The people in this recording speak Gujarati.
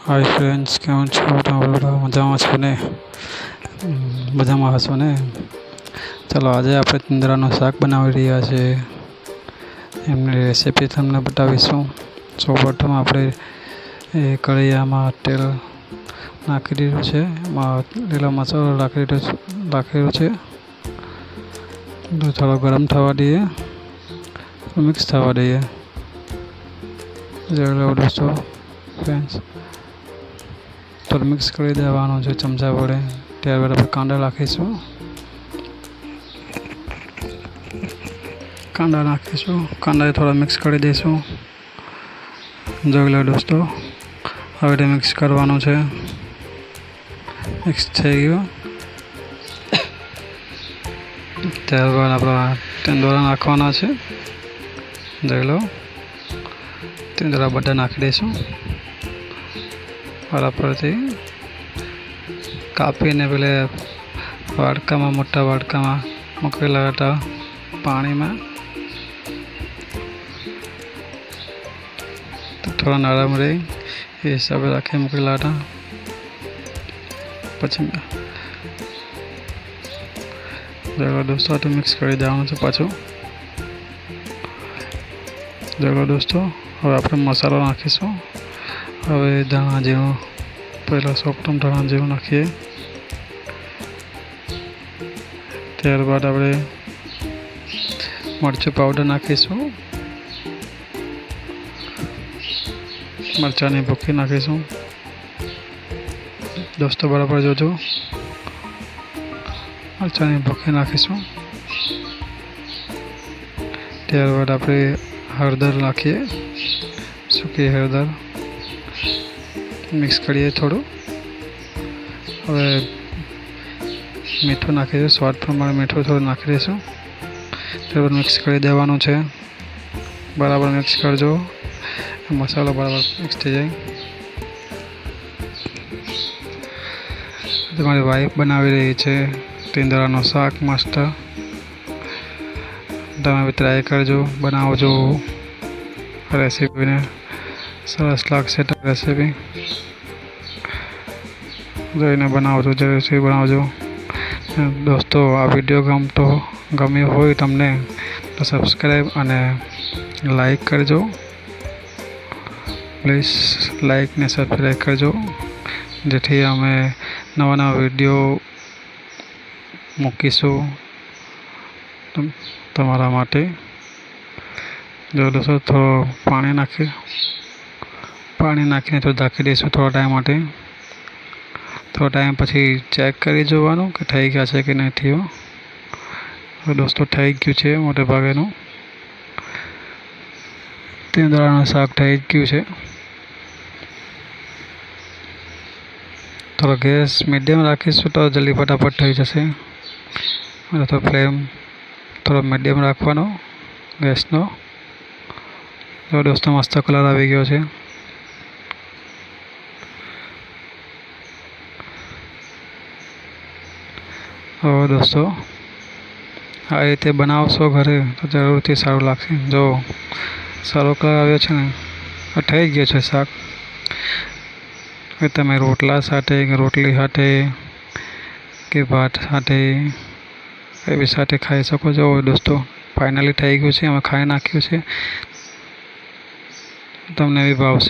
हाय फ्रेंड्स, केम छो? તમે બધા મજામાં છો ને? મજામાં હશો ને? ચાલો, આજે આપણે તીંદરાનું શાક બનાવી રહ્યા છે. એમની રેસીપી તમને બતાવીશું. સૌપ્રથમ આપણે કઢાઈમાં તેલ નાખી દીધું છે. એમાં લીલો મસાલો રાખેલો છે. તો ચાલો ગરમ થવા દઈએ, મિક્સ થવા દઈએ. દોસ્તો ફ્રેન્ડ્સ, તો મિક્સ કરી દેવાનું છે ચમચા વડે. ત્યારબાદ આપણે કાંદા નાખીશું. કાંદા થોડા મિક્સ કરી દઈશું. જોઈ લો દોસ્તો, હવે મિક્સ કરવાનું છે. મિક્સ થઈ ગયું. ત્યારબાદ આપણા તીંદોરા નાખવાના છે. જોઈ લો, તીંદોરા બધા નાખી દઈશું. બરાબરથી કાપીને પેલે વાડકામાં, મોટા વાડકામાં મૂકેલા હતા પાણીમાં. તો થોડા નરમ રહે એ હિસાબે રાખી મૂકેલા હતા. પછી દોસ્તો આ તો મિક્સ કરી દેવાનું છે પાછું. જોઈ દોસ્તો, હવે આપણે મસાલો નાખીશું. હવે ધાણા જીરું, પહેલાં સૌપ્રથમ ધાણા જીરું નાખીએ. ત્યારબાદ આપણે મરચું પાવડર નાખીશું. મરચાંની ભૂકી નાખીશું. દોસ્તો બરાબર જોજો. મરચાંની ભૂકી નાખીશું. ત્યારબાદ આપણે હળદર નાખીએ, સૂકી હળદર. મિક્સ કરીએ થોડું. હવે મીઠું નાખીશું, સ્વાદ પ્રમાણે મીઠું થોડું નાખી દઈશું. ત્યારબાદ મિક્સ કરી દેવાનું છે. બરાબર મિક્સ કરજો, મસાલો બરાબર મિક્સ થઈ જાય. તમારી વાઈફ બનાવી રહી છે તીંદરાનું શાક મસ્ત. તમે બી ટ્રાય કરજો, બનાવજો. રેસીપીને સરસ લાગશે. રેસીપી જોઈને બનાવજો, જરૂરથી બનાવજો. દોસ્તો, આ વિડીયો ગમ્યો હોય તમને તો સબસ્ક્રાઈબ અને લાઈક કરજો. પ્લીઝ લાઈક ને સબસ્ક્રાઈબ કરજો, જેથી અમે નવા નવા વિડીયો મૂકીશું તમારા માટે. જો દોસ્તો, થોડું પાણી નાખીને થોડું ઢાંકી દઈશું થોડા ટાઈમ માટે. થોડા ટાઈમ પછી ચેક કરી જોવાનું કે થઈ ગયા છે કે નહીં થયું. તો દોસ્તો થઈ ગયું છે મોટે ભાગેનું. તીંદરાનું શાક થઈ ગયું છે. થોડો ગેસ મીડિયમ રાખીશું તો જલ્દી ફટાફટ થઈ જશે. તો ફ્લેમ થોડો મીડિયમ રાખવાનો ગેસનો. તો દોસ્તો મસ્ત કલર આવી ગયો છે. હવે દોસ્તો આ રીતે બનાવશો ઘરે તો જરૂરથી સારું લાગશે. જો સારો કલર આવ્યો છે ને, આ થઈ ગયો છે શાક. તમે રોટલા સાથે કે રોટલી સાથે કે ભાત સાથે એવી સાથે ખાઈ શકો છો. દોસ્તો ફાઇનલી થઈ ગયું છે, અમે ખાઈ નાખ્યું છે. તમને બી ભાવશે.